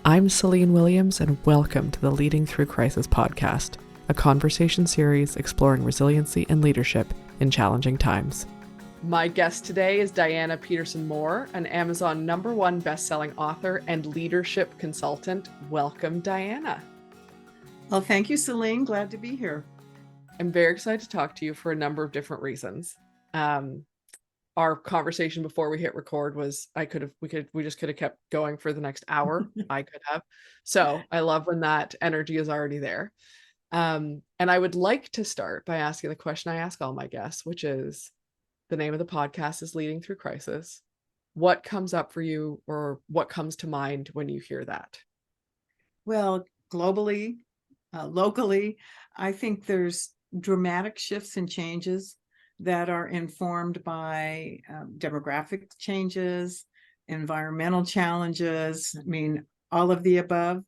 I'm Celine Williams, and welcome to the Leading Through Crisis podcast, a conversation series exploring resiliency and leadership in challenging times. My guest today is Diana Peterson-More, an Amazon #1 bestselling author and leadership consultant. Welcome, Diana. Well, thank you, Celine. Glad to be here. I'm very excited to talk to you for a number of different reasons. Our conversation before we hit record was we just could have kept going for the next hour. I could have. So I love when that energy is already there. And I would like to start by asking the question I ask all my guests, which is, the name of the podcast is Leading Through Crisis. What comes up for you, or what comes to mind when you hear that? Well, globally, locally, I think there's dramatic shifts and changes that are informed by demographic changes, environmental challenges, all of the above.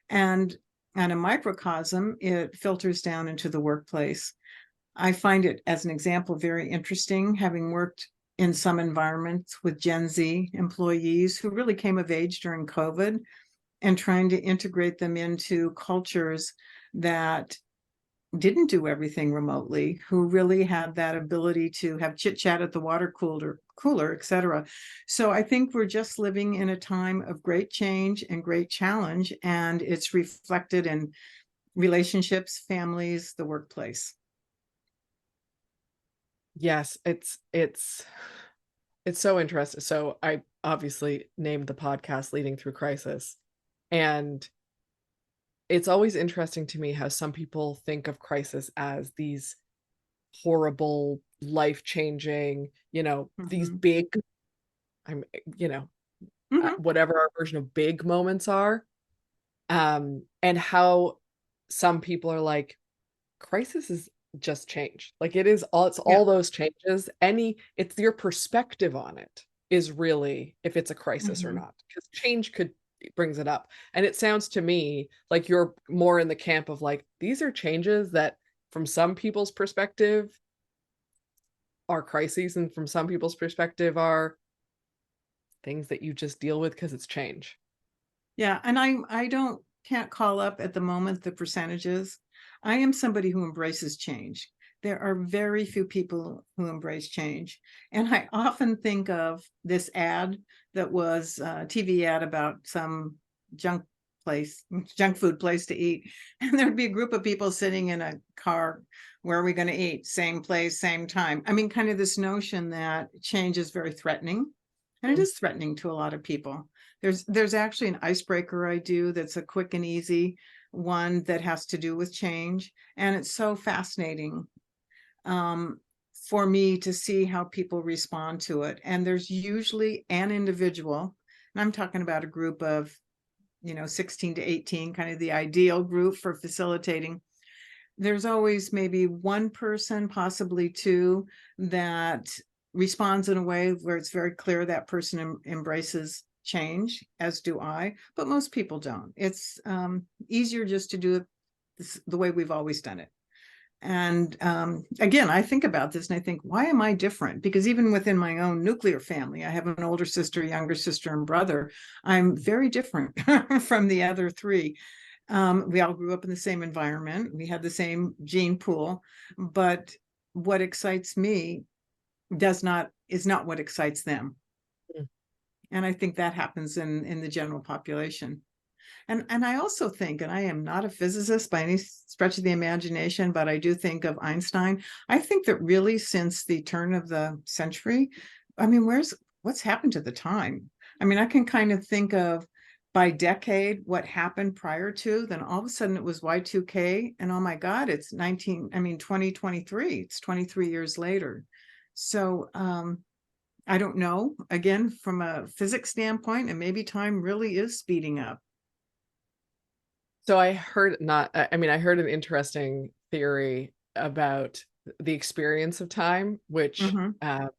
And on a microcosm, it filters down into the workplace. I find it, as an example, very interesting, having worked in some environments with Gen Z employees who really came of age during COVID, and trying to integrate them into cultures that didn't do everything remotely, who really had that ability to have chit chat at the water cooler, etc. So I think we're just living in a time of great change and great challenge, and it's reflected in relationships, families, the workplace. Yes, it's so interesting. So I obviously named the podcast Leading Through Crisis, and it's always interesting to me how some people think of crisis as these horrible, life-changing, these big, whatever our version of big moments are, and how some people are like, crisis is just change. Like it's all those changes. It's your perspective on it is really if it's a crisis or not, because change brings it up. And it sounds to me like you're more in the camp of like, these are changes that from some people's perspective are crises, and from some people's perspective are things that you just deal with because it's change. Yeah, and I can't call up at the moment the percentages. I am somebody who embraces change. There are very few people who embrace change. And I often think of this ad that was a TV ad about some junk food place to eat. And there'd be a group of people sitting in a car. Where are we going to eat? Same place, same time. Kind of this notion that change is very threatening. And it is threatening to a lot of people. There's actually an icebreaker I do that's a quick and easy one that has to do with change. And it's so fascinating for me to see how people respond to it. And there's usually an individual, and I'm talking about a group of 16 to 18, kind of the ideal group for facilitating. There's always maybe one person, possibly two, that responds in a way where it's very clear that person embraces change, as do I, but most people don't. It's easier just to do it the way we've always done it. And again, I think about this and I think, why am I different? Because even within my own nuclear family, I have an older sister, younger sister, and brother. I'm very different from the other three. We all grew up in the same environment. We had the same gene pool, but what excites me is not what excites them. And I think that happens in the general population. And I also think, and I am not a physicist by any stretch of the imagination, but I do think of Einstein. I think that really since the turn of the century, what's happened to the time? I can kind of think of by decade what happened prior to, then all of a sudden it was Y2K, and oh my God, it's 2023. It's 23 years later. So I don't know, again, from a physics standpoint, and maybe time really is speeding up. So I heard an interesting theory about the experience of time, which, and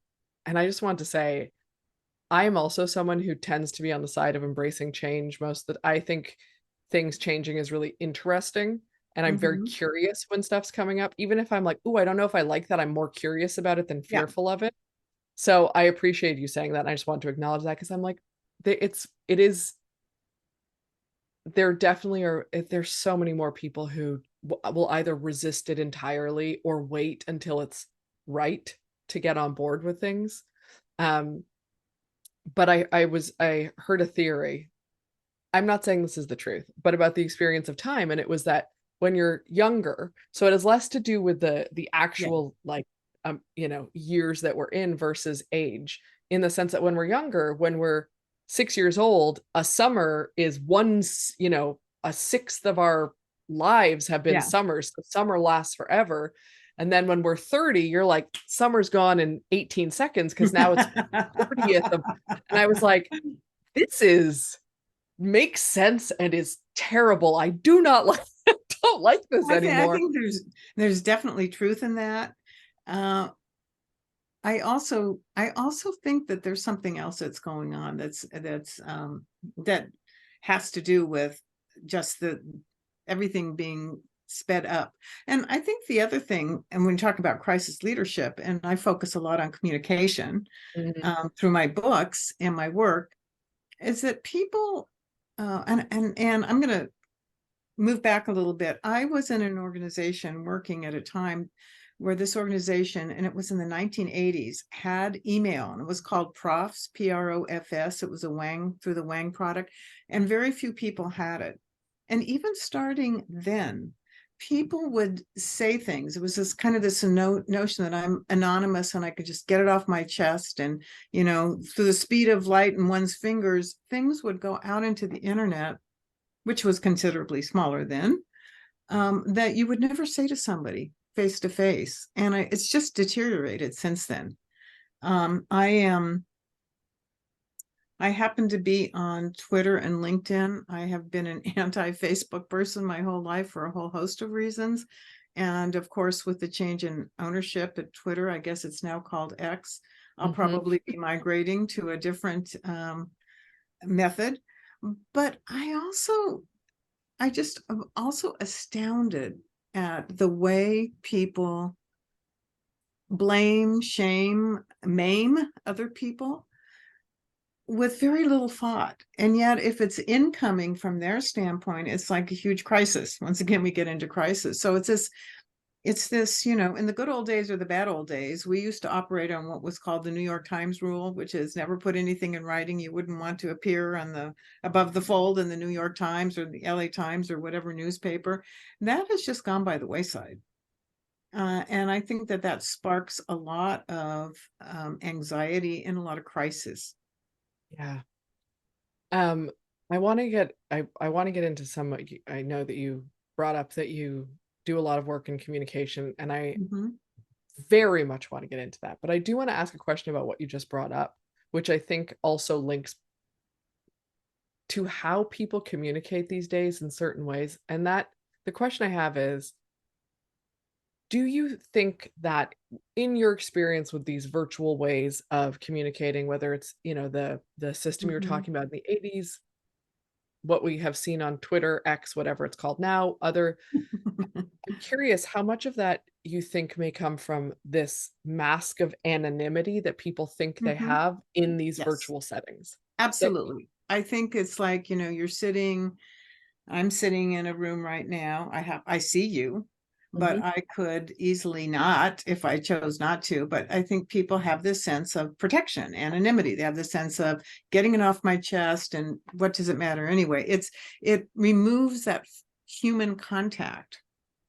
I just want to say, I am also someone who tends to be on the side of embracing change. I think things changing is really interesting, and I'm very curious when stuff's coming up. Even if I'm like, oh, I don't know if I like that, I'm more curious about it than fearful of it. So I appreciate you saying that. And I just want to acknowledge that, because I'm like, it is there definitely are, there's so many more people who will either resist it entirely or wait until it's right to get on board with things. Um, but I heard a theory. I'm not saying this is the truth, but about the experience of time. And it was that when you're younger, so it has less to do with the Yeah, actual like years that we're in versus age, in the sense that when we're younger, when we're 6 years old, a summer is a sixth of our lives have been yeah. summers. The summer lasts forever. And then when we're 30, you're like, summer's gone in 18 seconds because now it's 30th of, and I was like, this is makes sense and is terrible. I do not like don't like this I anymore. think there's definitely truth in that. Uh, I also think that there's something else that's going on that has to do with just the everything being sped up. And I think the other thing, and when we talk about crisis leadership, and I focus a lot on communication Mhm, through my books and my work, is that people and I'm going to move back a little bit. I was in an organization working at a time where this organization, and it was in the 1980s, had email, and it was called Profs, Profs. It was a Wang, through the Wang product, and very few people had it. And even starting then, people would say things. It was this kind of this notion that I'm anonymous and I could just get it off my chest. And, through the speed of light in one's fingers, things would go out into the internet, which was considerably smaller then, that you would never say to somebody face to face. And it's just deteriorated since then. I happen to be on Twitter and LinkedIn. I have been an anti-Facebook person my whole life for a whole host of reasons. And of course, with the change in ownership at Twitter, I guess it's now called X, I'll mhm. probably be migrating to a different method. But I just am also astounded at the way people blame, shame, maim other people with very little thought. And yet, if it's incoming from their standpoint, it's like a huge crisis. Once again, we get into crisis. So it's this, in the good old days or the bad old days, we used to operate on what was called the New York Times rule, which is never put anything in writing you wouldn't want to appear on the above the fold in the New York Times or the LA Times or whatever newspaper. That has just gone by the wayside. And I think that sparks a lot of anxiety and a lot of crisis. Yeah. Um, I want to get into some. I know that you brought up that you do a lot of work in communication, and I Mhm. very much want to get into that. But I do want to ask a question about what you just brought up, which I think also links to how people communicate these days in certain ways. And that the question I have is, do you think that in your experience with these virtual ways of communicating, whether it's, the system you were Mhm. talking about in the 80s, what we have seen on Twitter, X, whatever it's called now, I'm curious how much of that you think may come from this mask of anonymity that people think they Mhm. have in these Yes, virtual settings? That absolutely. I think it's like, I'm sitting in a room right now. I see you, but Mhm. I could easily not if I chose not to. But I think people have this sense of protection, anonymity. They have this sense of getting it off my chest, and what does it matter anyway? It removes that human contact.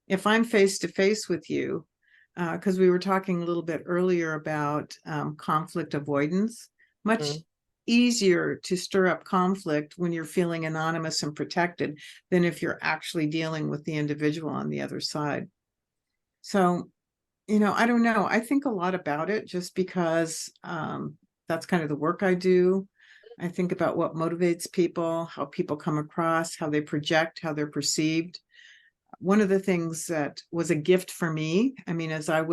If I'm face to face with you, because we were talking a little bit earlier about conflict avoidance, much Mhm. easier to stir up conflict when you're feeling anonymous and protected than if you're actually dealing with the individual on the other side. So, I don't know. I think a lot about it just because that's kind of the work I do. I think about what motivates people, how people come across, how they project, how they're perceived. One of the things that was a gift for me, I mean, as I'm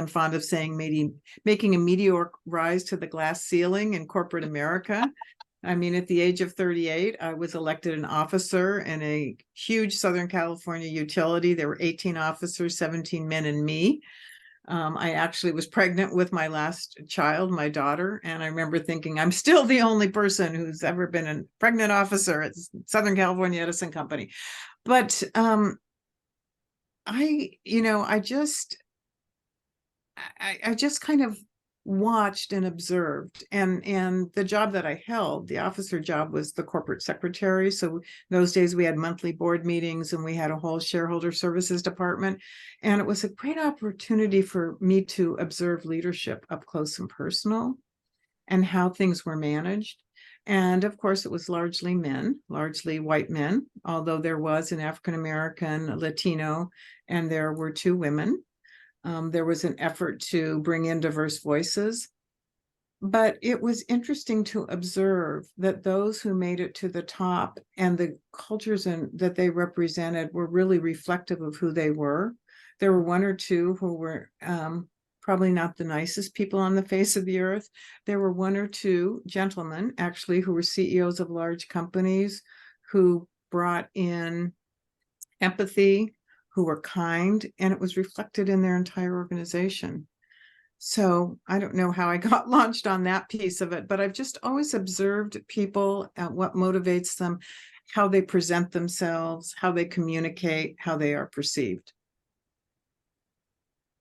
fond of saying, making a meteoric rise to the glass ceiling in corporate America. I mean, at the age of 38, I was elected an officer in a huge Southern California utility. There were 18 officers, 17 men, and me. I actually was pregnant with my last child, my daughter, and I remember thinking, I'm still the only person who's ever been a pregnant officer at Southern California Edison Company. But I just kind of watched and observed, and the job that I held, the officer job, was the corporate secretary. So those days we had monthly board meetings and we had a whole shareholder services department, and it was a great opportunity for me to observe leadership up close and personal and how things were managed. And of course, it was largely men, largely white men, although there was an African American, Latino, and there were two women. There was an effort to bring in diverse voices, but it was interesting to observe that those who made it to the top and the cultures that they represented were really reflective of who they were. There were one or two who were probably not the nicest people on the face of the earth. There were one or two gentlemen, actually, who were CEOs of large companies, who brought in empathy, who were kind, and it was reflected in their entire organization. So I don't know how I got launched on that piece of it, but I've just always observed people and what motivates them, how they present themselves, how they communicate, how they are perceived.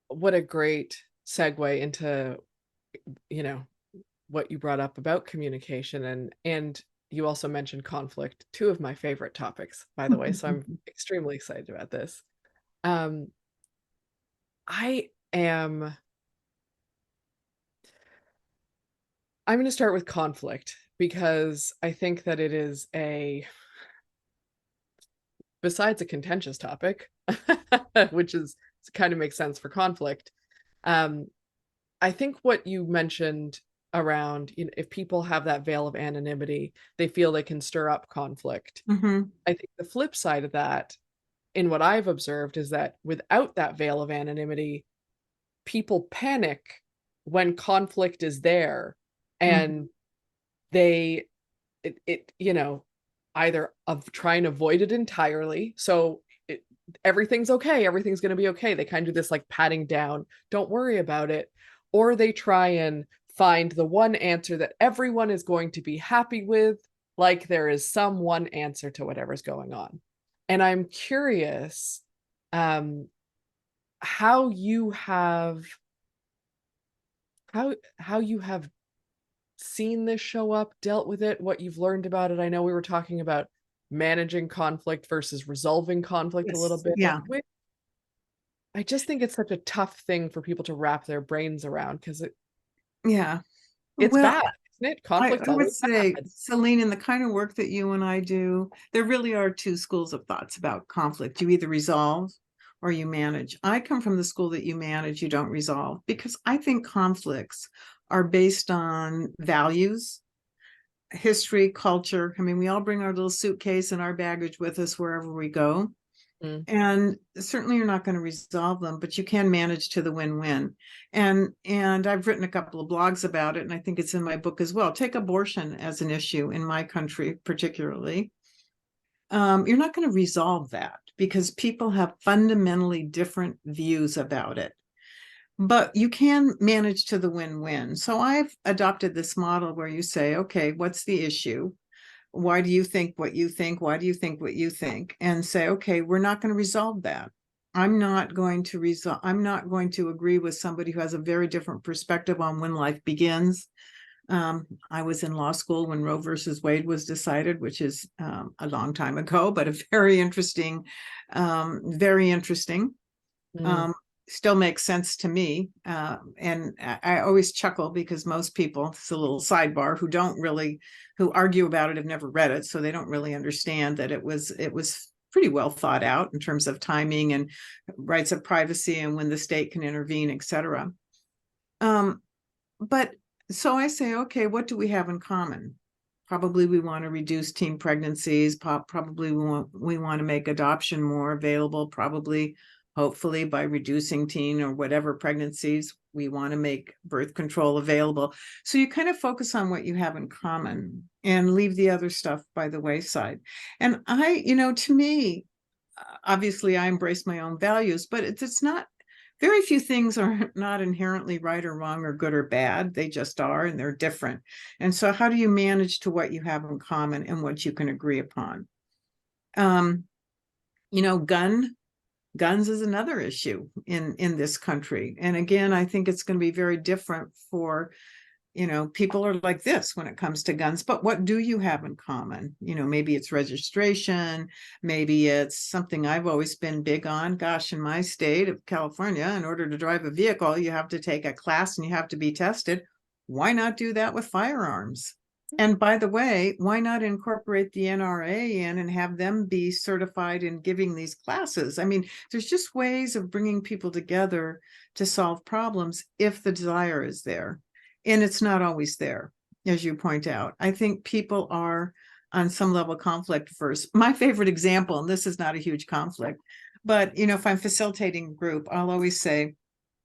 What a great segue into, you know, what you brought up about communication, and you also mentioned conflict, two of my favorite topics, by the way, so I'm extremely excited about this. Um, I am I'm going to start with conflict because I think that it is besides a contentious topic, which is kind of makes sense for conflict. Um, I think what you mentioned around, if people have that veil of anonymity, they feel they can stir up conflict. Mhm. I think the flip side of that, in what I've observed, is that without that veil of anonymity, people panic when conflict is there, and Mhm. they either of try and avoid it entirely. So everything's okay, everything's going to be okay. They kind of do this like patting down, don't worry about it. Or they try and find the one answer that everyone is going to be happy with, like there is some one answer to whatever's going on. And I'm curious um, how you have how you have seen this show up, dealt with it, what you've learned about it. I know we were talking about managing conflict versus resolving conflict a little Yes. bit, Yeah. which I just think it's such a tough thing for people to wrap their brains around because Yeah. it's Well, bad, isn't it? I, Conflict's I would always say, bad. Celine, in the kind of work that you and I do, there really are two schools of thoughts about conflict. You either resolve or you manage. I come from the school that you manage, you don't resolve, because I think conflicts are based on values, history, culture. I mean, we all bring our little suitcase and our baggage with us wherever we go. Mm, And certainly you're not going to resolve them, but you can manage to the win-win. And I've written a couple of blogs about it, and I think it's in my book as well. Take abortion as an issue in my country, particularly. You're not going to resolve that because people have fundamentally different views about it. But you can manage to the win-win. So I've adopted this model where you say, okay, what's the issue? Why do you think what you think? Why do you think what you think? And say, okay, we're not going to resolve that. I'm not going to agree with somebody who has a very different perspective on when life begins. I was in law school when Roe versus Wade was decided, which is a long time ago, but a very interesting. mm, Um, Still makes sense to me. And I always chuckle because most people, it's a little sidebar, who argue about it have never read it. So they don't really understand that it was pretty well thought out in terms of timing and rights of privacy and when the state can intervene, et cetera. Um, but so I say, okay, what do we have in common? Probably we want to reduce teen pregnancies. Probably we want to make adoption more available. Probably, hopefully, by reducing teen or whatever pregnancies, we want to make birth control available. So you kind of focus on what you have in common and leave the other stuff by the wayside. And to me, obviously, I embrace my own values, but it's not very few things are not inherently right or wrong or good or bad. They just are, and they're different. And so how do you manage to what you have in common and what you can agree upon? Um, you know, guns is another issue in this country. And again, I think it's going to be very different for, you know, people are like this when it comes to guns, but what do you have in common? You know, maybe it's registration, maybe it's something I've always been big on. Gosh, in my state of California, in order to drive a vehicle, you have to take a class and you have to be tested. Why not do that with firearms? And by the way, why not incorporate the NRA in and have them be certified in giving these classes? I mean, there's just ways of bringing people together to solve problems if the desire is there. And it's not always there, as you point out. I think people are on some level conflict first. My favorite example, and this is not a huge conflict, but you know, if I'm facilitating a group, I'll always say,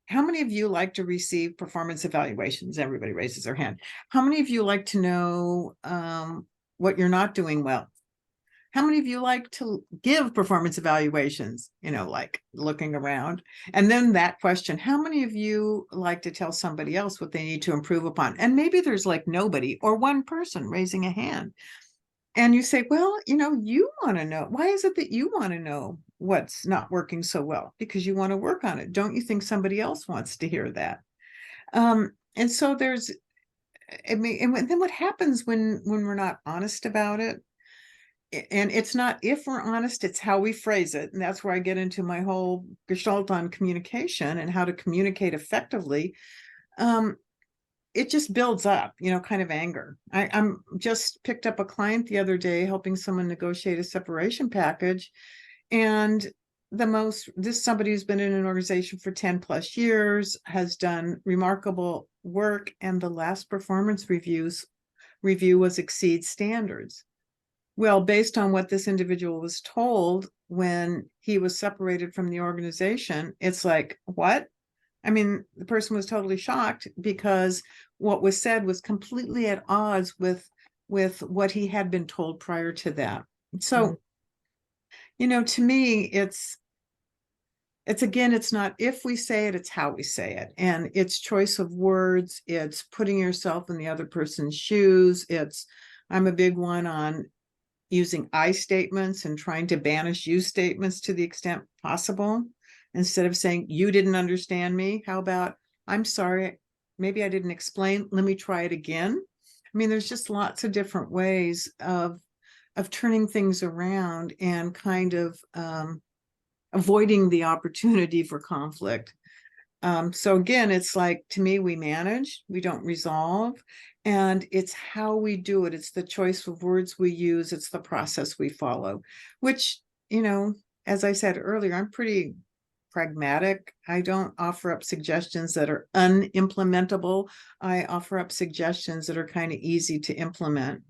how many of you like to receive performance evaluations? Everybody raises their hand. How many of you like to know what you're not doing well? How many of you like to give performance evaluations? You know, like looking around. And then that question, how many of you like to tell somebody else what they need to improve upon? And maybe there's like nobody or one person raising a hand. And you say, well, you know, you want to know. Why is it that you want to know what's not working so well? Because you want to work on it. Don't you think somebody else wants to hear that? And so there's, I mean, and then what happens when we're not honest about it? And it's not if we're honest, it's how we phrase it. And that's where I get into my whole gestalt on communication and how to communicate effectively. Um, it just builds up, you know, kind of anger. I'm just picked up a client the other day helping someone negotiate a separation package. And this somebody who's been in an organization for 10 plus years, has done remarkable work, and the last performance review was exceed standards. Well, based on what this individual was told when he was separated from the organization, it's like, what? I mean, the person was totally shocked because what was said was completely at odds with what he had been told prior to that. Mhm. So, you know, to me, it's again, it's not if we say it, it's how we say it. And it's choice of words, it's putting yourself in the other person's shoes. I'm a big one on using I statements and trying to banish you statements to the extent possible. Instead of saying, you didn't understand me, how about, I'm sorry, maybe I didn't explain, let me try it again. I mean, there's just lots of different ways of turning things around and kind of avoiding the opportunity for conflict. So again, it's like, to me, we manage, we don't resolve, and it's how we do it. It's the choice of words we use. It's the process we follow, which, you know, as I said earlier, I'm pretty pragmatic. I don't offer up suggestions that are unimplementable. I offer up suggestions that are kind of easy to implement,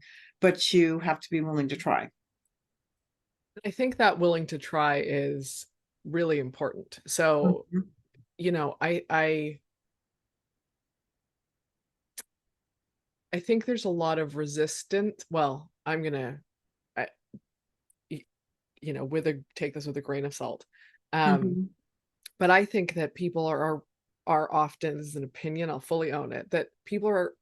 but you have to be willing to try. I think that willing to try is really important. So, Mhm. you know, I think there's a lot of resistance. Well, I'm gonna, I, you know, take this with a grain of salt. Um, Mhm. but I think that people are often, this is an opinion, I'll fully own it, that people are,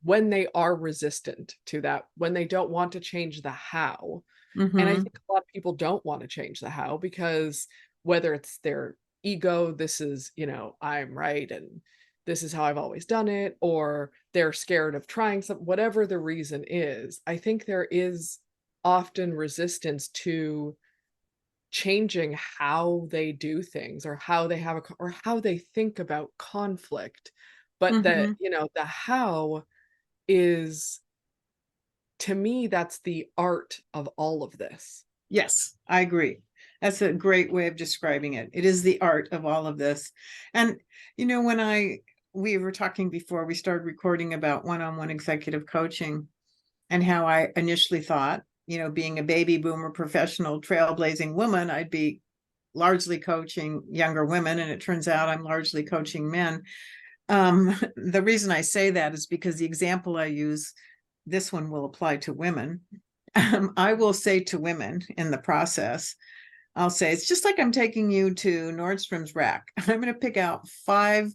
when they are resistant to that, when they don't want to change the how. And I Mhm. think a lot of people don't want to change the how because whether it's their ego, this is, you know, I'm right and this is how I've always done it, or they're scared of trying some, whatever the reason is, I think there is often resistance to changing how they do things or how they have or how they think about conflict. But that, Mhm. you know, the how is, to me, that's the art of all of this. Yes, I agree. That's a great way of describing it. It is the art of all of this. And, you know, we were talking before we started recording about one-on-one executive coaching and how I initially thought, you know, being a baby boomer professional trailblazing woman, I'd be largely coaching younger women. And it turns out I'm largely coaching men. The reason I say that is because the example I use, this one will apply to women. I will say to women in the process, I'll say, it's just like I'm taking you to Nordstrom's rack. I'm going to pick out five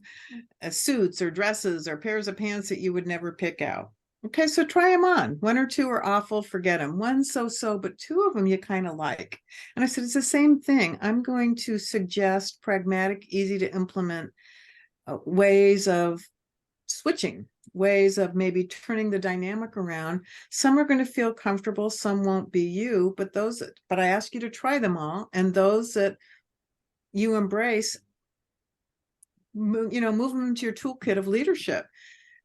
suits or dresses or pairs of pants that you would never pick out. Okay, so try them on. One or two are awful, forget them. One so, but two of them you kind of like. And I said, it's the same thing. I'm going to suggest pragmatic, easy to implement ways of switching, ways of maybe turning the dynamic around. Some are going to feel comfortable, some won't be you, but I ask you to try them all. And those that you embrace, move them into your toolkit of leadership.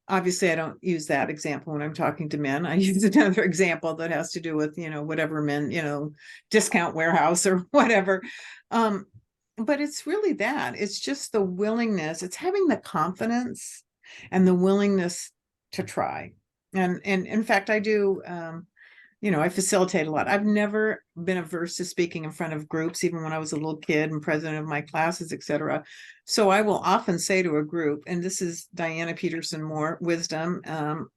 Obviously, I don't use that example when I'm talking to men. I use another example that has to do with, whatever men, discount warehouse or whatever. But it's really that. It's just the willingness, it's having the confidence and the willingness to try. And in fact, I do I facilitate a lot. I've never been averse to speaking in front of groups, even when I was a little kid and president of my classes, etc. So I will often say to a group, and this is Diana Peterson-More wisdom.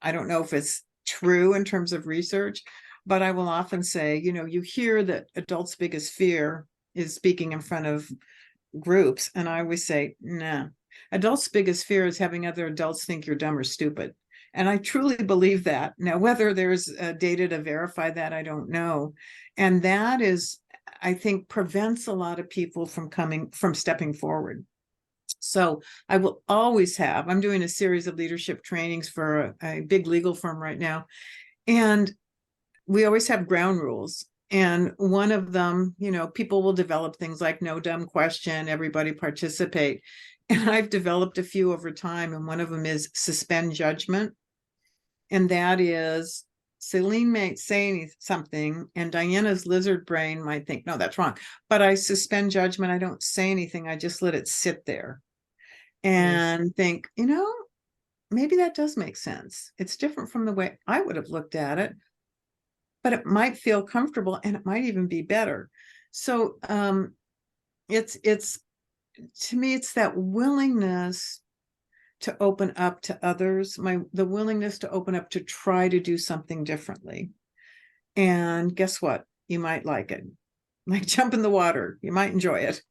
I don't know if it's true in terms of research, but I will often say, you hear that adults' biggest fear is speaking in front of groups. And I always say, nah, adults' biggest fear is having other adults think you're dumb or stupid. And I truly believe that. Now, whether there's data to verify that, I don't know. And that is, I think, prevents a lot of people from stepping forward. So I will always have, I'm doing a series of leadership trainings for a big legal firm right now. And we always have ground rules. And one of them, people will develop things like no dumb question, everybody participate. And I've developed a few over time. And one of them is suspend judgment. And that is, Celine might say something and Diana's lizard brain might think, no, that's wrong. But I suspend judgment. I don't say anything. I just let it sit there Nice. and think, maybe that does make sense. It's different from the way I would have looked at it, but it might feel comfortable and it might even be better. So it's to me, it's that willingness to open up to others, the willingness to open up to try to do something differently. And guess what? You might like it. Like jump in the water. You might enjoy it.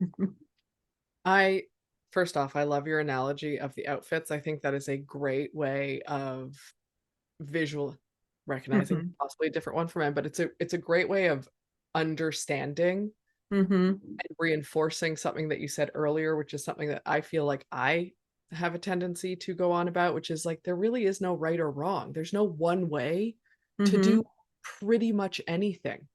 I First off, I love your analogy of the outfits. I think that is a great way of visual recognizing Mm-hmm. possibly a different one for men, but it's a great way of understanding Mm-hmm. and reinforcing something that you said earlier, which is something that I feel like I have a tendency to go on about, which is like there really is no right or wrong. There's no one way to Mm-hmm. do pretty much anything.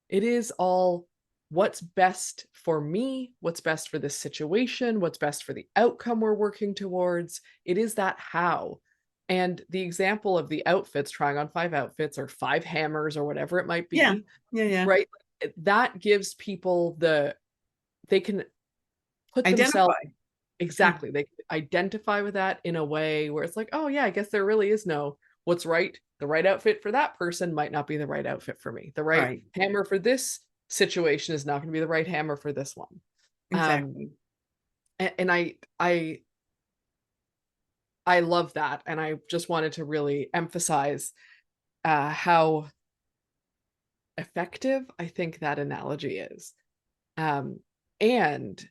It is all what's best for me, what's best for this situation, what's best for the outcome we're working towards. It is that how. And the example of the outfits, trying on five outfits or five hammers or whatever it might Yeah. be, Yeah. Yeah. right? That gives people they can put themselves Identify. Mm. exactly. They can identify with that in a way where it's like, oh yeah, I guess there really is no what's right. The right outfit for that person might not be the right outfit for me. The right Right. hammer for this situation is not going to be the right hammer for this one. Um, Exactly. and I love that, and I just wanted to really emphasize how effective I think that analogy is. Um, and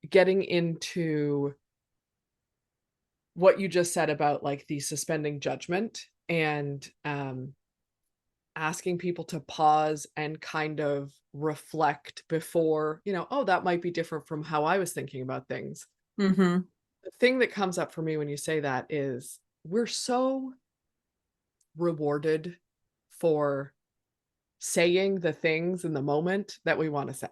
getting into what you just said about like the suspending judgment and asking people to pause and kind of reflect before, oh, that might be different from how I was thinking about things. Mm-hmm. The thing that comes up for me when you say that is we're so rewarded for saying the things in the moment that we want to say,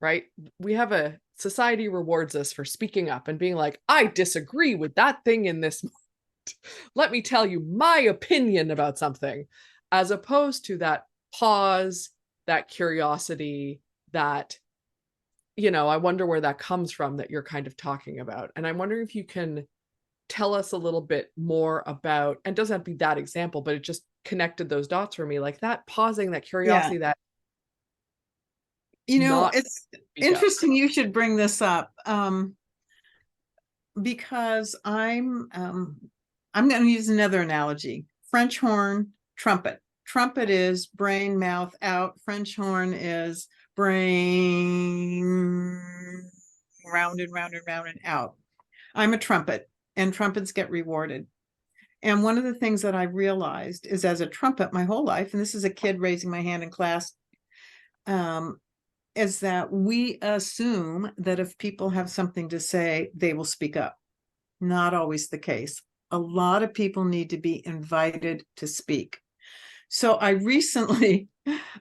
right? We have a society rewards us for speaking up and being like, I disagree with that thing in this moment. Let me tell you my opinion about something, as opposed to that pause, that curiosity, that, I wonder where that comes from that you're kind of talking about. And I'm wondering if you can tell us a little bit more about, and it doesn't have to be that example, but it just connected those dots for me, like that pausing, that Yeah. curiosity, that not It's speak up. interesting you should bring this up. Because I'm going to use another analogy. French horn, trumpet. Trumpet is brain, mouth out. French horn is brain round and round and round and out. I'm a trumpet, and trumpets get rewarded. And one of the things that I realized is, as a trumpet my whole life, and this is a kid raising my hand in class, is that we assume that if people have something to say, they will speak up. Not always the case. A lot of people need to be invited to speak. So I recently,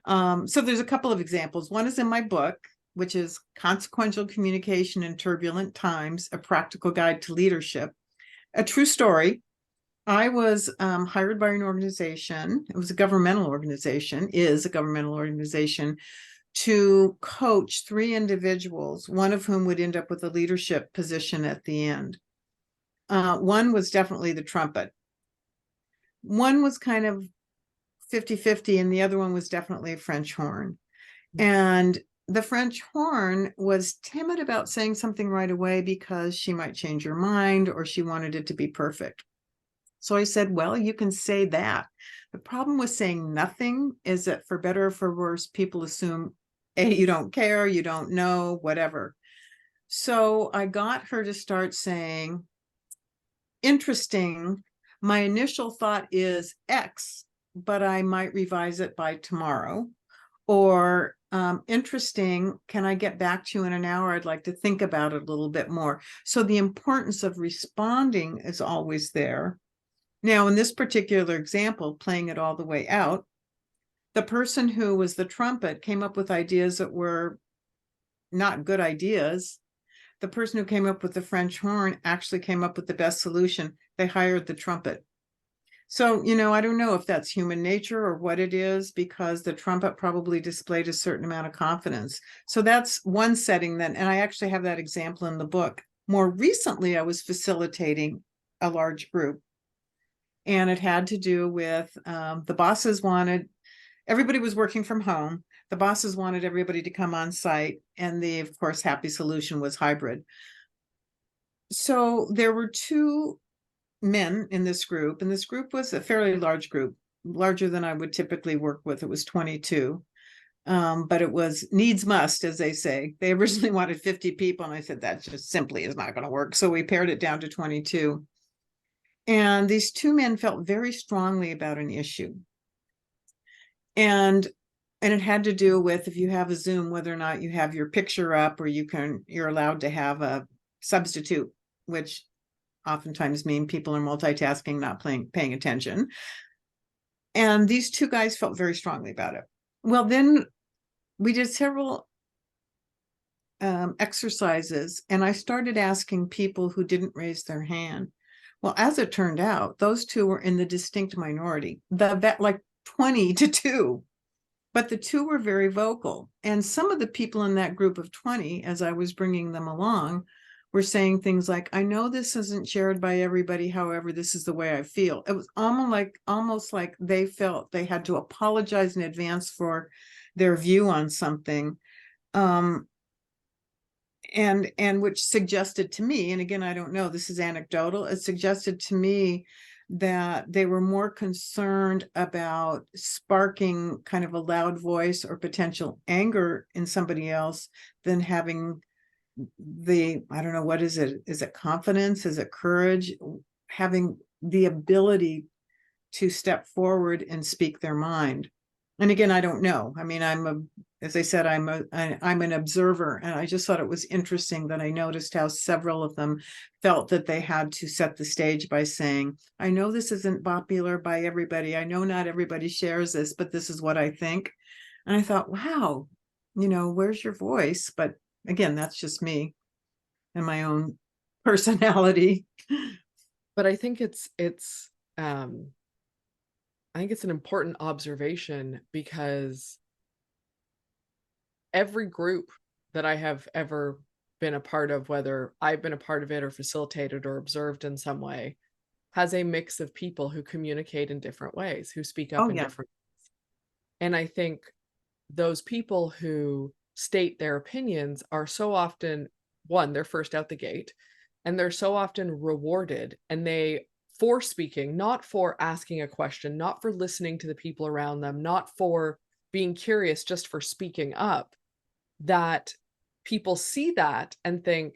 so there's a couple of examples. One is in my book, which is Consequential Communication in Turbulent Times, A Practical Guide to Leadership. A true story. I was hired by an organization. It was a governmental organization, is a governmental organization, to coach 3 individuals, one of whom would end up with a leadership position at the end. One was definitely the trumpet. One was kind of 50-50, and the other one was definitely a French horn. And the French horn was timid about saying something right away because she might change her mind, or she wanted it to be perfect. So I said, well, you can say that. The problem with saying nothing is that, for better or for worse, people assume, A, you don't care, you don't know, whatever. So I got her to start saying, interesting, my initial thought is X, but I might revise it by tomorrow. Or interesting, can I get back to you in an hour? I'd like to think about it a little bit more. So the importance of responding is always there. Now, in this particular example, playing it all the way out, the person who was the trumpet came up with ideas that were not good ideas. The person who came up with the French horn actually came up with the best solution. They hired the trumpet. So, I don't know if that's human nature or what it is, because the trumpet probably displayed a certain amount of confidence. So that's one setting then, and I actually have that example in the book. More recently, I was facilitating a large group, and it had to do with the bosses wanted, everybody was working from home. The bosses wanted everybody to come on site, and the, of course, happy solution was hybrid. So there were 2 men in this group, and this group was a fairly large group, larger than I would typically work with. It was 22. But it was needs must, as they say. They originally wanted 50 people, and I said that just simply is not going to work. So we pared it down to 22. And these 2 men felt very strongly about an issue. And it had to do with, if you have a Zoom, whether or not you have your picture up, or you're allowed to have a substitute, which oftentimes mean people are multitasking, not paying attention. And these 2 guys felt very strongly about it. Well, then we did several exercises, and I started asking people who didn't raise their hand. Well, as it turned out, those 2 were in the distinct minority, like 20-2. But the 2 were very vocal. And some of the people in that group of 20, as I was bringing them along, were saying things like, I know this isn't shared by everybody, however, this is the way I feel. It was almost like they felt they had to apologize in advance for their view on something. And which suggested to me, and again, I don't know, this is anecdotal, it suggested to me that they were more concerned about sparking kind of a loud voice or potential anger in somebody else than having I don't know, what is it? Is it confidence? Is it courage? Having the ability to step forward and speak their mind. And again, I don't know. I mean, as I said, I'm an observer, and I just thought it was interesting that I noticed how several of them felt that they had to set the stage by saying, I know this isn't popular by everybody. I know not everybody shares this, but this is what I think. And I thought, wow, where's your voice? But again, that's just me and my own personality. But I think it's an important observation, because every group that I have ever been a part of, whether I've been a part of it or facilitated or observed in some way, has a mix of people who communicate in different ways, who speak Oh up in yeah. different ways. And I think those people who state their opinions are so often, one, they're first out the gate, and they're so often rewarded, and they for speaking, not for asking a question, not for listening to the people around them, not for being curious, just for speaking up. that people see that and think,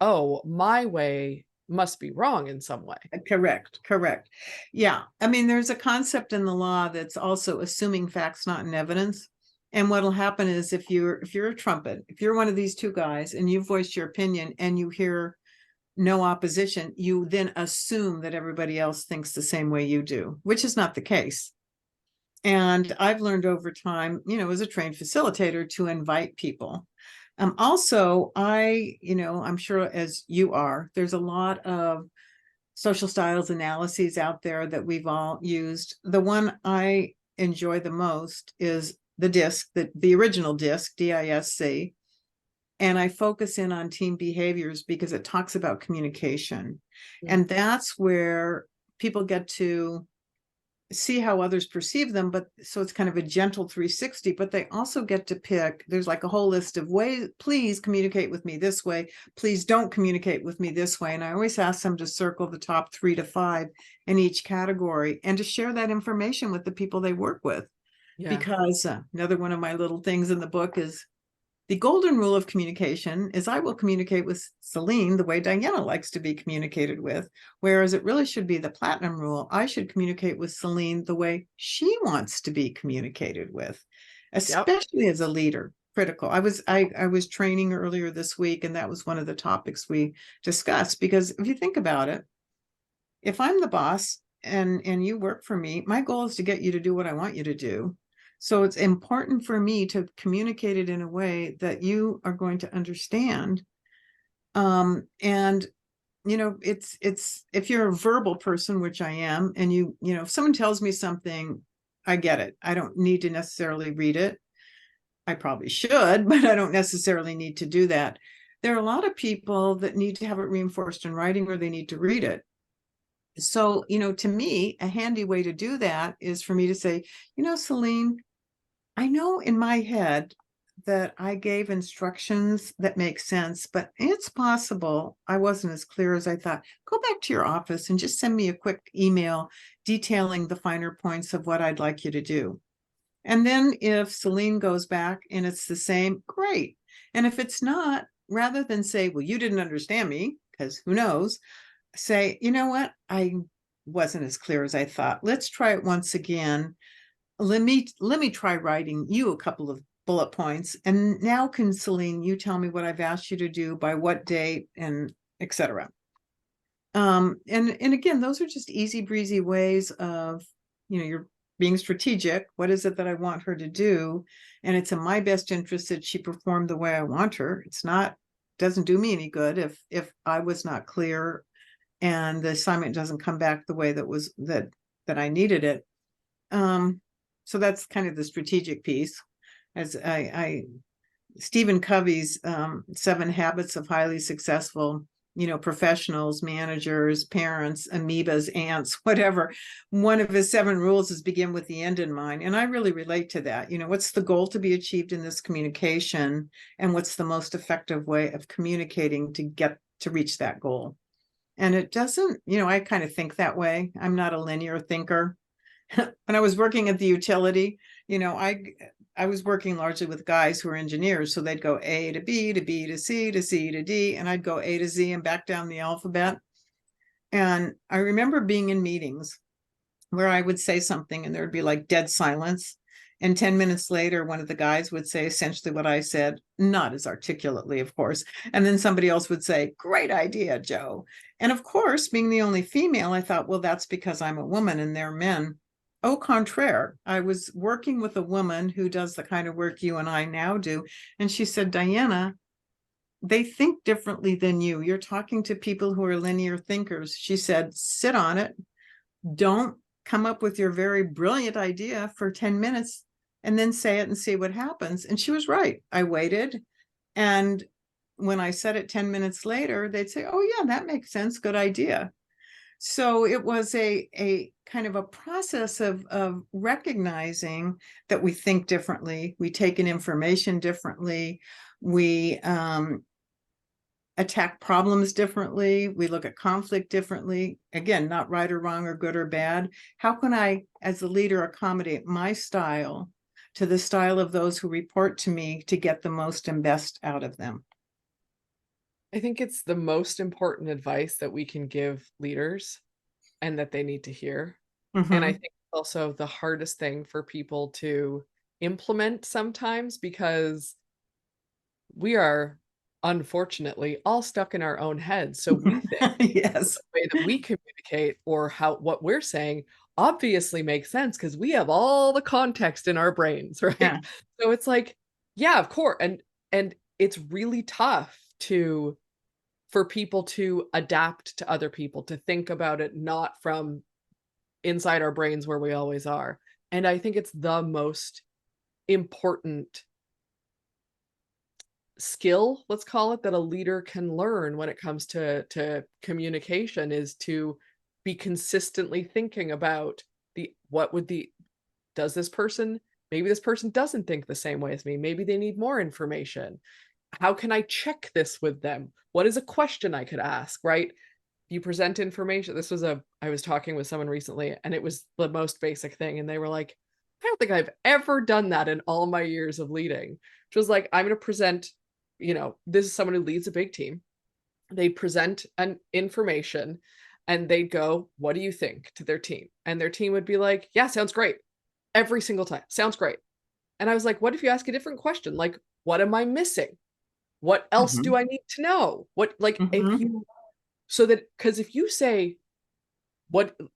oh, my way must be wrong in some way. Correct, correct. Yeah. I mean, there's a concept in the law that's also assuming facts, not in evidence. And what'll happen is if you're a trumpet, if you're one of these two guys and you voice your opinion and you hear no opposition, you then assume that everybody else thinks the same way you do, which is not the case. And I've learned over time, as a trained facilitator, to invite people. Also, I'm sure as you are, there's a lot of social styles analyses out there that we've all used. The one I enjoy the most is the DISC, the original DISC, DISC. And I focus in on team behaviors because it talks about communication. Mm. And that's where people get to see how others perceive them, but so it's kind of a gentle 360, but they also get to pick, there's like a whole list of ways, please communicate with me this way, please don't communicate with me this way. And I always ask them to circle the top 3 to 5 in each category and to share that information with the people they work with. Yeah. Because another one of my little things in the book is the golden rule of communication is I will communicate with Celine the way Diana likes to be communicated with, whereas it really should be the platinum rule. I should communicate with Celine the way she wants to be communicated with, Yep. especially as a leader. Critical. I was training earlier this week, and that was one of the topics we discussed. Because if you think about it, if I'm the boss and you work for me, my goal is to get you to do what I want you to do. So it's important for me to communicate it in a way that you are going to understand. And it's if you're a verbal person, which I am, and if someone tells me something, I get it. I don't need to necessarily read it. I probably should, but I don't necessarily need to do that. There are a lot of people that need to have it reinforced in writing, or they need to read it. So, to me, a handy way to do that is for me to say, Celine, I know in my head that I gave instructions that make sense, but it's possible I wasn't as clear as I thought. Go back to your office and just send me a quick email detailing the finer points of what I'd like you to do. And then if Celine goes back and it's the same, great. And if it's not, rather than say, well, you didn't understand me, because who knows, say, you know what, I wasn't as clear as I thought. Let's try it once again. Let me try writing you a couple of bullet points. And now, can Celine, you tell me what I've asked you to do by what date, and etc. And again, those are just easy breezy ways of, you're being strategic. What is it that I want her to do? And it's in my best interest that she perform the way I want her. It's not, doesn't do me any good if I was not clear and the assignment doesn't come back the way that I needed it. So that's kind of the strategic piece. As I Stephen Covey's 7 Habits of Highly Successful, professionals, managers, parents, amoebas, ants, whatever. One of his 7 rules is begin with the end in mind. And I really relate to that. What's the goal to be achieved in this communication? And what's the most effective way of communicating to reach that goal? And it doesn't, I kind of think that way. I'm not a linear thinker. When I was working at the utility, I was working largely with guys who are engineers. So they'd go A to B to B to C to C to D, and I'd go A to Z and back down the alphabet. And I remember being in meetings where I would say something and there'd be like dead silence. And 10 minutes later, one of the guys would say essentially what I said, not as articulately, of course. And then somebody else would say, great idea, Joe. And of course, being the only female, I thought, well, that's because I'm a woman and they're men. Au contraire, I was working with a woman who does the kind of work you and I now do. And she said, Diana, they think differently than you. You're talking to people who are linear thinkers. She said, sit on it. Don't come up with your very brilliant idea for 10 minutes and then say it and see what happens. And she was right. I waited. And when I said it 10 minutes later, they'd say, oh, yeah, that makes sense. Good idea. So it was a kind of a process of recognizing that we think differently, we take in information differently, we attack problems differently, we look at conflict differently. Again, not right or wrong or good or bad. How can I, as a leader, accommodate my style to the style of those who report to me to get the most and best out of them. I think it's the most important advice that we can give leaders and that they need to hear. And I Mm-hmm. think also the hardest thing for people to implement sometimes because we are unfortunately all stuck in our own heads. So we think Yes. the way that we communicate or how what we're saying obviously makes sense because we have all the context in our brains, right? Yeah. So it's like, yeah, of course. And it's really tough to for people to adapt to other people, to think about it not from inside our brains where we always are. And I think it's the most important skill, let's call it, that a leader can learn when it comes to communication is to be consistently thinking about the what would the does this person maybe this person doesn't think the same way as me. Maybe they need more information. How can I check this with them? What is a question I could ask, right? You present information. This was a I was talking with someone recently and it was the most basic thing and they were like, I don't think I've ever done that in all my years of leading. Which was like, I'm going to present, this is someone who leads a big team. They present an information and they'd go, "What do you think?" to their team. And their team would be like, "Yeah, sounds great." Every single time. Sounds great. And I was like, "What if you ask a different question? Like, what am I missing? What else Mm-hmm. do I need to know?" What like if Mm-hmm. you so that because if you say, what do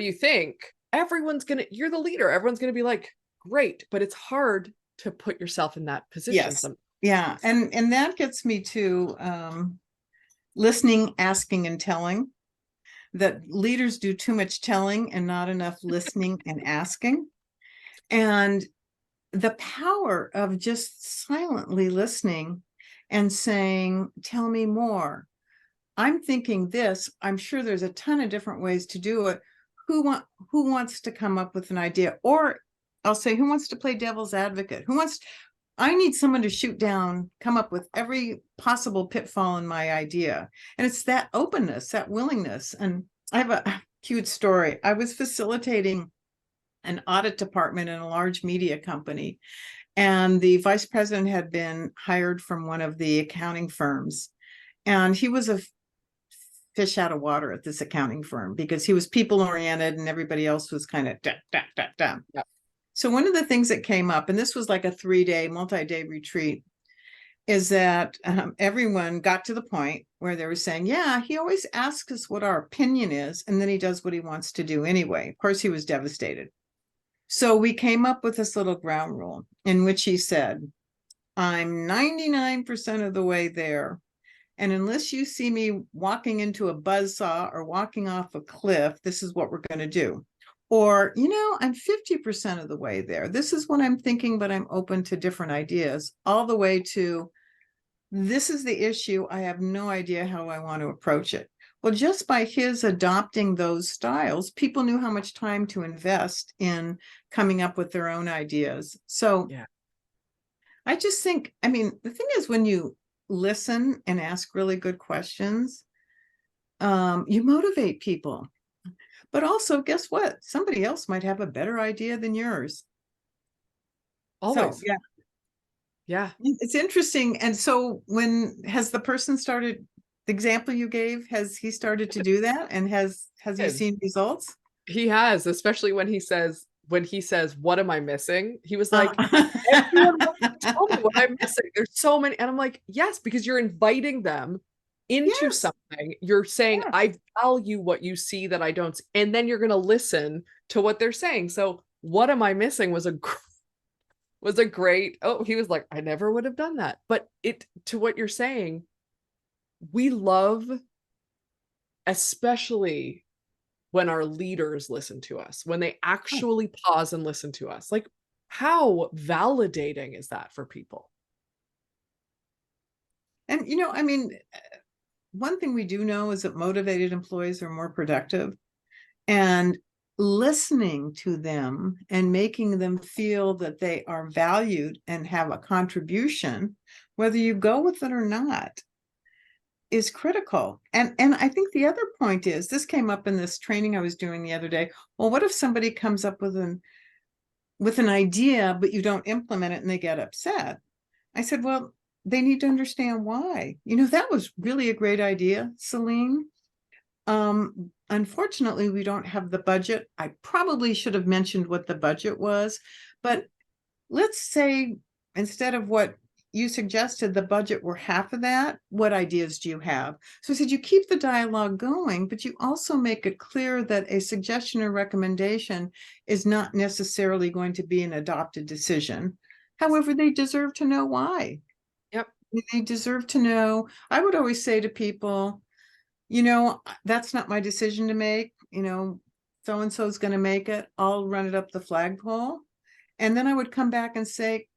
you think? You're the leader. Everyone's gonna be like, great, but it's hard to put yourself in that position Yes. sometimes. Yeah. And that gets me to listening, asking, and telling. That leaders do too much telling and not enough listening and asking. And the power of just silently listening and saying, tell me more. I'm thinking this. I'm sure there's a ton of different ways to do it. Who wants to come up with an idea? Or I'll say, who wants to play devil's advocate? I need someone to shoot down, come up with every possible pitfall in my idea. And it's that openness, that willingness. And I have a cute story. I was facilitating an audit department in a large media company, and the vice president had been hired from one of the accounting firms. And he was a fish out of water at this accounting firm because he was people oriented and everybody else was kind of da, da, da, da. Yeah. So one of the things that came up, and this was like a 3-day, multi-day retreat, is that everyone got to the point where they were saying, yeah, he always asks us what our opinion is, and then he does what he wants to do anyway. Of course, he was devastated. So we came up with this little ground rule in which he said, I'm 99% of the way there. And unless you see me walking into a buzzsaw or walking off a cliff, this is what we're going to do. Or, I'm 50% of the way there. This is what I'm thinking, but I'm open to different ideas, all the way to this is the issue. I have no idea how I want to approach it. Well, just by his adopting those styles, people knew how much time to invest in coming up with their own ideas. So Yeah. I just think, I mean, the thing is, when you listen and ask really good questions, you motivate people. But also, guess what? Somebody else might have a better idea than yours. So, Always. yeah, Yeah. it's interesting. And so, when has the person started? The example you gave, has he started to do that? And has he Good. seen results? He has, especially when he says, "What am I missing?" He was Uh, like, "Everyone wants to tell me what I'm missing. There's so many." And I'm like, "Yes, because you're inviting them into yes, something. You're saying, yes. I value what you see that I don't see, and then you're going to listen to what they're saying." So, "What am I missing?" was a great. Oh, he was like, "I never would have done that." But it to what you're saying, we love especially when our leaders listen to us, when they Oh, actually pause and listen to us. Like, how validating is that for people? and I mean, one thing we do know is that motivated employees are more productive. And listening to them and making them feel that they are valued and have a contribution, whether you go with it or not, is critical. And I think the other point is, this came up in this training I was doing the other day. Well, what if somebody comes up with an idea, but you don't implement it and they get upset. I said, well, they need to understand why. That was really a great idea, Celine. Unfortunately, we don't have the budget. I probably should have mentioned what the budget was, but let's say instead of what you suggested, the budget were half of that. What ideas do you have? So I said, you keep the dialogue going, but you also make it clear that a suggestion or recommendation is not necessarily going to be an adopted decision. However, they deserve to know why. Yep. They deserve to know. I would always say to people, that's not my decision to make. So and so is going to make it. I'll run it up the flagpole. And then I would come back and say,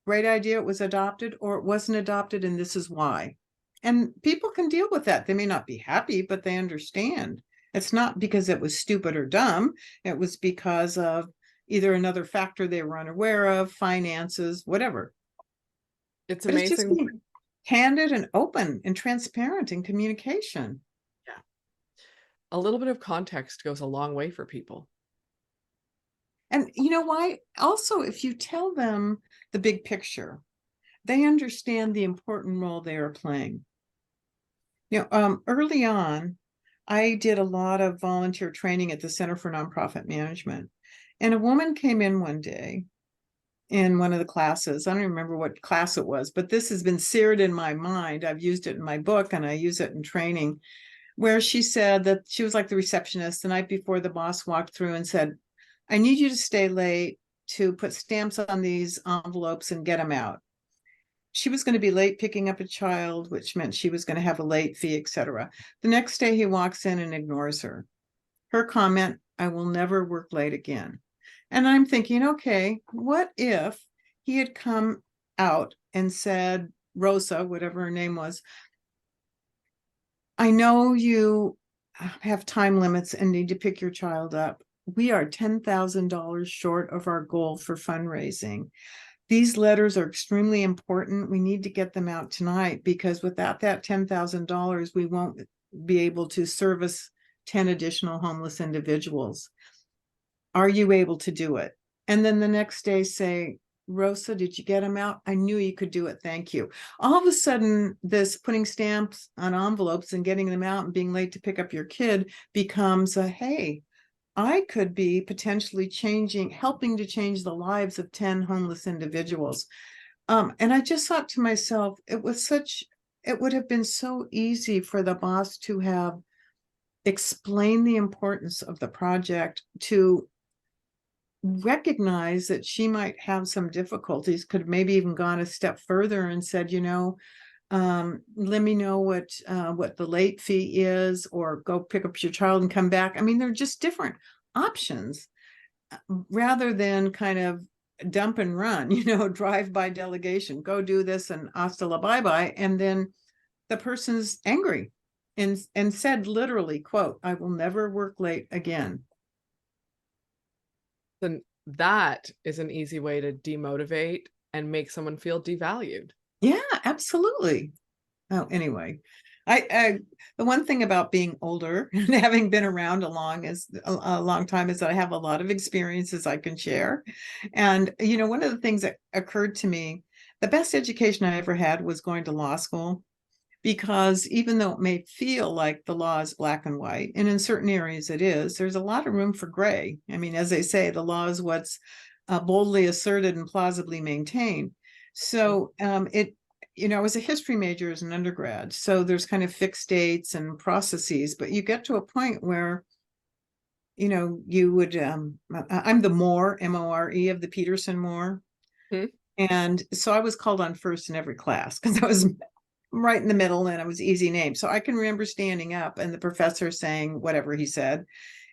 great idea, it was adopted, or it wasn't adopted, and this is why. And people can deal with that. They may not be happy, but they understand. It's not because it was stupid or dumb. It was because of either another factor they were unaware of, finances, whatever. It's But it's just amazing. being candid and open and transparent in communication. Yeah. A little bit of context goes a long way for people. And you know why? Also, if you tell them the big picture, they understand the important role they are playing. Early on, I did a lot of volunteer training at the Center for Nonprofit Management. And a woman came in one day in one of the classes. I don't remember what class it was, but this has been seared in my mind. I've used it in my book and I use it in training, where she said that she was like the receptionist the night before the boss walked through and said, I need you to stay late to put stamps on these envelopes and get them out. She was going to be late picking up a child, which meant she was going to have a late fee, etc. The next day he walks in and ignores her. Her comment, I will never work late again. And I'm thinking, okay, what if he had come out and said, Rosa, whatever her name was, I know you have time limits and need to pick your child up. We are $10,000 short of our goal for fundraising. These letters are extremely important. We need to get them out tonight because without that $10,000, we won't be able to service 10 additional homeless individuals. Are you able to do it? And then the next day say, Rosa, did you get them out? I knew you could do it. Thank you. All of a sudden, this putting stamps on envelopes and getting them out and being late to pick up your kid becomes a, hey, I could be potentially helping to change the lives of 10 homeless individuals. And I just thought to myself, it would have been so easy for the boss to have explained the importance of the project, to recognize that she might have some difficulties, could have maybe even gone a step further and said, let me know what the late fee is, or go pick up your child and come back. I mean, they're just different options rather than kind of dump and run, drive by delegation, go do this and hasta la bye bye. And then the person's angry and said literally, quote, I will never work late again. Then that is an easy way to demotivate and make someone feel devalued. Yeah, absolutely. Oh, anyway, the one thing about being older and having been around a long time is that I have a lot of experiences I can share. And one of the things that occurred to me, the best education I ever had was going to law school, because even though it may feel like the law is black and white, and in certain areas it is, there's a lot of room for gray. I mean, as they say, the law is what's boldly asserted and plausibly maintained. So I was a history major as an undergrad, so there's kind of fixed dates and processes, but you get to a point where, you would, I'm the More, M-O-R-E, of the Peterson-More. Hmm. And so I was called on first in every class because I was right in the middle and I was easy name. So I can remember standing up and the professor saying whatever he said,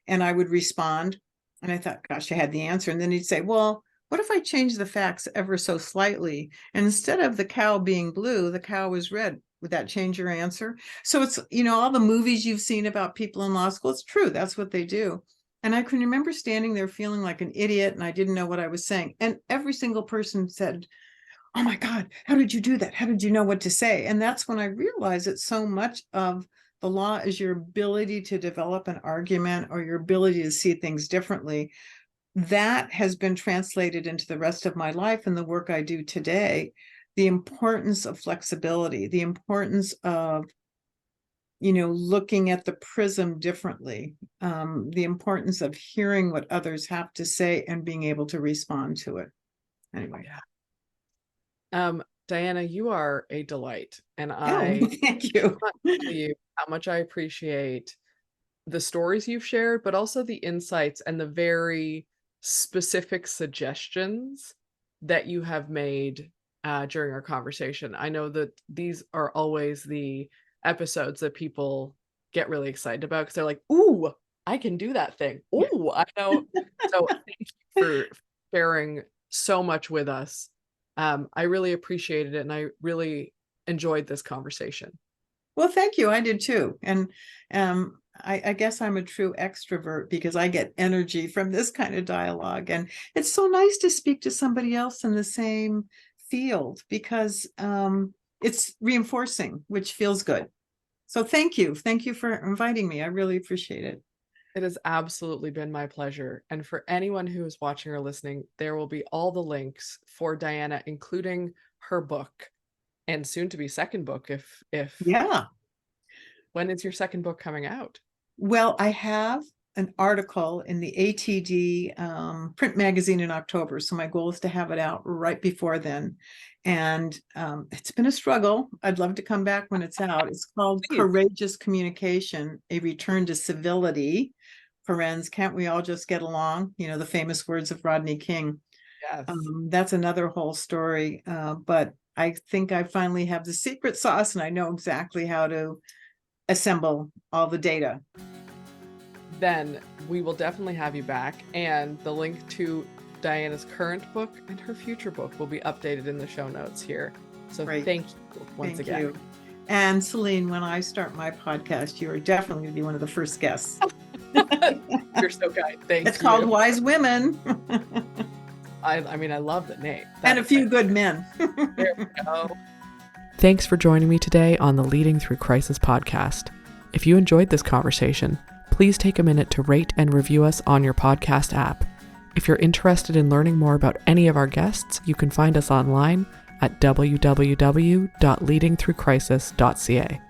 and I would respond. And I thought, gosh, I had the answer. And then he'd say, well, what if I change the facts ever so slightly? And instead of the cow being blue, the cow was red. Would that change your answer? So it's, all the movies you've seen about people in law school, it's true. That's what they do. And I can remember standing there feeling like an idiot and I didn't know what I was saying. And every single person said, oh my God, how did you do that? How did you know what to say? And that's when I realized that so much of the law is your ability to develop an argument or your ability to see things differently. that has been translated into the rest of my life and the work I do today. The importance of flexibility, the importance of, looking at the prism differently, the importance of hearing what others have to say and being able to respond to it. Anyway. Diana, you are a delight, and Oh, I thank you. cannot tell you how much I appreciate the stories you've shared, but also the insights and the very specific suggestions that you have made during our conversation. I know that these are always the episodes that people get really excited about because they're like, "Ooh, I can do that thing. Ooh, I know." So thank you for sharing so much with us. I really appreciated it, and I really enjoyed this conversation. Well, thank you. I did too. And I guess I'm a true extrovert because I get energy from this kind of dialogue. And it's so nice to speak to somebody else in the same field because it's reinforcing, which feels good. So thank you. Thank you for inviting me. I really appreciate it. It has absolutely been my pleasure. And for anyone who is watching or listening, there will be all the links for Diana, including her book and soon to be second book. If Yeah. When is your second book coming out? Well, I have an article in the ATD print magazine in October. So my goal is to have it out right before then. And it's been a struggle. I'd love to come back when it's out. It's called Please. Courageous Communication, A Return to Civility. Friends, can't we all just get along? The famous words of Rodney King. Yes. That's another whole story. But I think I finally have the secret sauce and I know exactly how to assemble all the data. Then we will definitely have you back. And the link to Diana's current book and her future book will be updated in the show notes here. So Great. Thank you once Thank again. you. And Celine, when I start my podcast, you are definitely going to be one of the first guests. You're so kind. Thank you. It's called Wise Women. I mean, I love the name. And a few good men. There we go. Thanks for joining me today on the Leading Through Crisis podcast. If you enjoyed this conversation, please take a minute to rate and review us on your podcast app. If you're interested in learning more about any of our guests, you can find us online at www.leadingthroughcrisis.ca.